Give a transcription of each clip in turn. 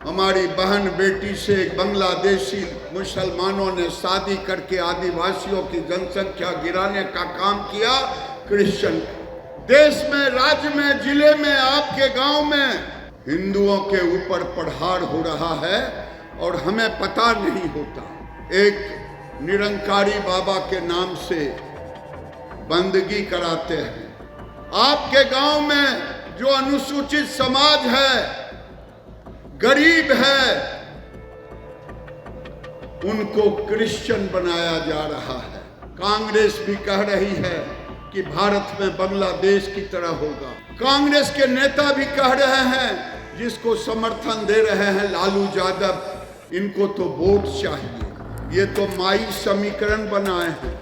हमारी बहन बेटी से बांग्लादेशी मुसलमानों ने शादी करके आदिवासियों की जनसंख्या गिराने का काम किया। क्रिश्चियन देश में, राज्य में, जिले में, आपके गांव में हिंदुओं के ऊपर प्रहार हो रहा है और हमें पता नहीं होता। एक निरंकारी बाबा के नाम से बंदगी कराते हैं। आपके गांव में जो अनुसूचित समाज है, गरीब है, उनको क्रिश्चियन बनाया जा रहा है। कांग्रेस भी कह रही है कि भारत में बांग्लादेश की तरह होगा। कांग्रेस के नेता भी कह रहे हैं, जिसको समर्थन दे रहे हैं लालू यादव, इनको तो वोट चाहिए। ये तो माई समीकरण बनाए हैं।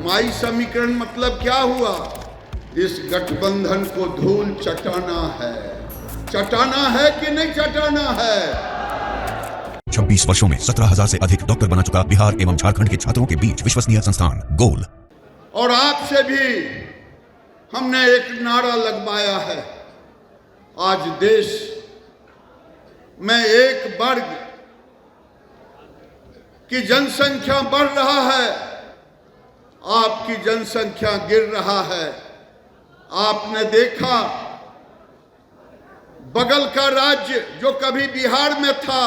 माई समीकरण मतलब क्या हुआ? इस गठबंधन को धूल चटाना है। चटाना है कि नहीं चटाना है? 26 वर्षों में 17,000 से अधिक डॉक्टर बना चुका बिहार एवं झारखंड के छात्रों के बीच विश्वसनीय संस्थान गोल। और आपसे भी हमने एक नारा लगवाया है। आज देश में एक वर्ग की जनसंख्या बढ़ रहा है, आपकी जनसंख्या गिर रहा है। आपने देखा बगल का राज्य जो कभी बिहार में था,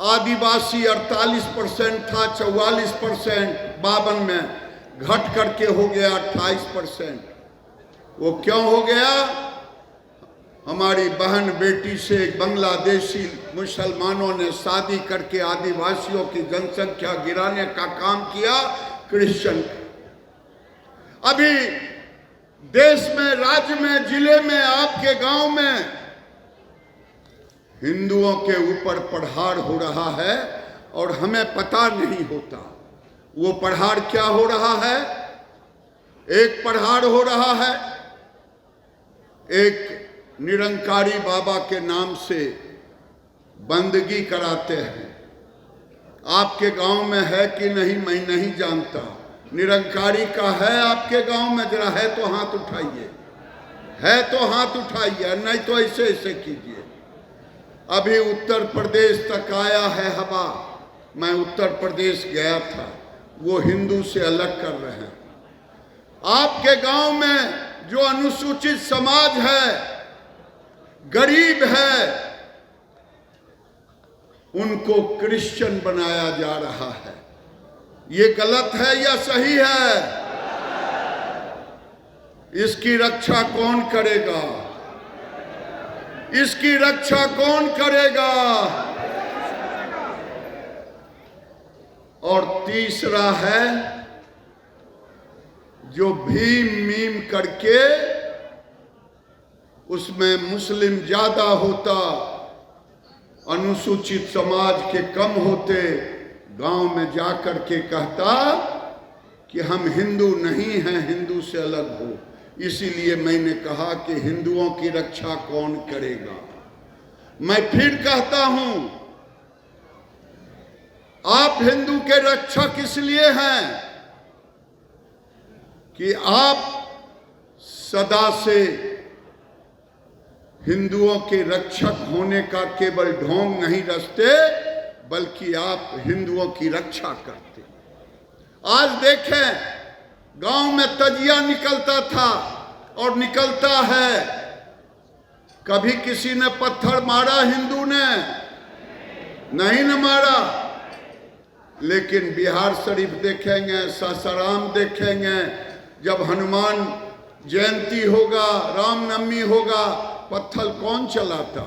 आदिवासी 48% था, 44% 52 में घट करके हो गया 28%। वो क्यों हो गया? हमारी बहन बेटी से बांग्लादेशी मुसलमानों ने शादी करके आदिवासियों की जनसंख्या गिराने का काम किया। क्रिश्चियन अभी देश में, राज्य में, जिले में, आपके गांव में हिंदुओं के ऊपर प्रहार हो रहा है और हमें पता नहीं होता। वो प्रहार क्या हो रहा है? एक प्रहार हो रहा है, एक निरंकारी बाबा के नाम से बंदगी कराते हैं। आपके गांव में है कि नहीं मैं नहीं जानता। निरंकारी का है आपके गांव में? जरा है तो हाथ उठाइए, है तो हाथ उठाइए, नहीं तो ऐसे ऐसे कीजिए। अभी उत्तर प्रदेश तक आया है हवा। मैं उत्तर प्रदेश गया था, वो हिंदू से अलग कर रहे हैं। आपके गांव में जो अनुसूचित समाज है, गरीब है, उनको क्रिश्चियन बनाया जा रहा है। ये गलत है या सही है? इसकी रक्षा कौन करेगा? इसकी रक्षा कौन करेगा? और तीसरा है जो भीम मीम करके उसमें मुस्लिम ज्यादा होता, अनुसूचित समाज के कम होते, गांव में जाकर के कहता कि हम हिंदू नहीं हैं, हिंदू से अलग हो। इसीलिए मैंने कहा कि हिंदुओं की रक्षा कौन करेगा? मैं फिर कहता हूं, आप हिंदू के रक्षक इसलिए हैं कि आप सदा से हिंदुओं के रक्षक होने का केवल ढोंग नहीं रचते, बल्कि आप हिंदुओं की रक्षा करते। आज देखें, गांव में तजिया निकलता था और निकलता है। कभी किसी ने पत्थर मारा हिंदू ने? नहीं न मारा। लेकिन बिहार शरीफ देखेंगे, सासाराम देखेंगे, जब हनुमान जयंती होगा, रामनवमी होगा, पत्थर कौन चलाता?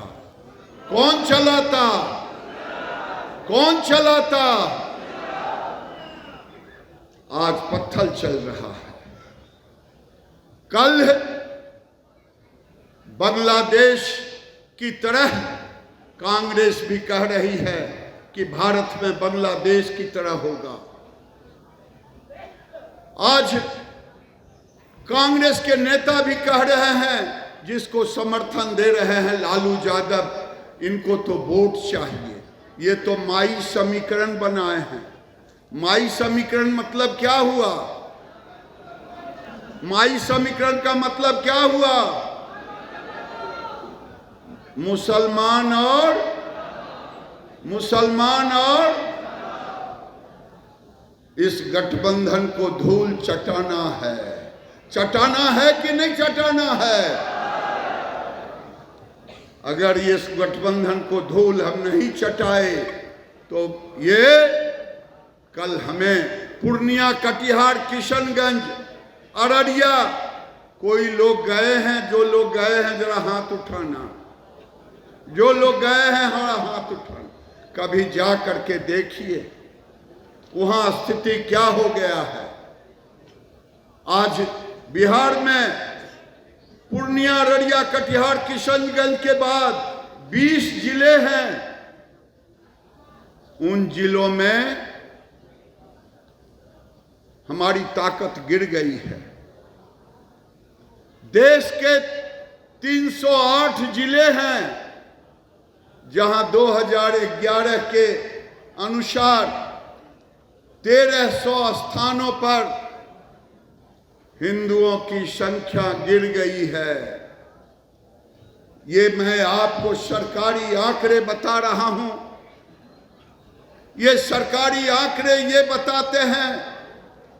कौन चलाता? कौन चलाता? आज पत्थर चल रहा है। कल बांग्लादेश की तरह कांग्रेस भी कह रही है कि भारत में बांग्लादेश की तरह होगा। आज कांग्रेस के नेता भी कह रहे हैं, जिसको समर्थन दे रहे हैं लालू यादव, इनको तो वोट चाहिए। ये तो माई समीकरण बनाए हैं। माई समीकरण मतलब क्या हुआ? माई समीकरण का मतलब क्या हुआ? मुसलमान और मुसलमान और इस गठबंधन को धूल चटाना है। चटाना है कि नहीं चटाना है? अगर इस गठबंधन को धूल हम नहीं चटाए तो ये कल हमें पूर्णिया, कटिहार, किशनगंज, अररिया, कोई लोग गए हैं? जो लोग गए हैं जरा हाथ उठाना। जो लोग गए हैं हमारा हाथ उठाना। कभी जा करके देखिए वहां स्थिति क्या हो गया है। आज बिहार में पूर्णिया, अररिया, कटिहार, किशनगंज के बाद 20 जिले हैं। उन जिलों में हमारी ताकत गिर गई है। देश के 308 जिले हैं जहां 2011 के अनुसार 1300 स्थानों पर हिंदुओं की संख्या गिर गई है। ये मैं आपको सरकारी आंकड़े बता रहा हूं। ये सरकारी आंकड़े ये बताते हैं,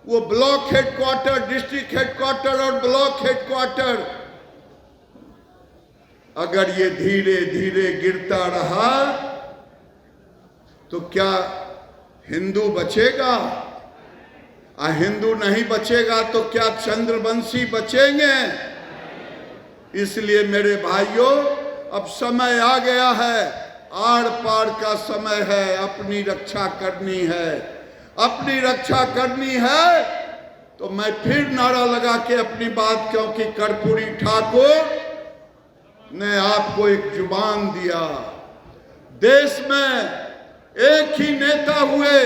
वो ब्लॉक हेडक्वार्टर, डिस्ट्रिक्ट हेडक्वार्टर और ब्लॉक हेडक्वार्टर अगर ये धीरे धीरे गिरता रहा तो क्या हिंदू बचेगा? हिंदू नहीं बचेगा तो क्या चंद्रवंशी बचेंगे? इसलिए मेरे भाइयों, अब समय आ गया है, आर पार का समय है। अपनी रक्षा करनी है, अपनी रक्षा करनी है। तो मैं फिर नारा लगा के अपनी बात, क्योंकि कर्पूरी ठाकुर ने आपको एक जुबान दिया। देश में एक ही नेता हुए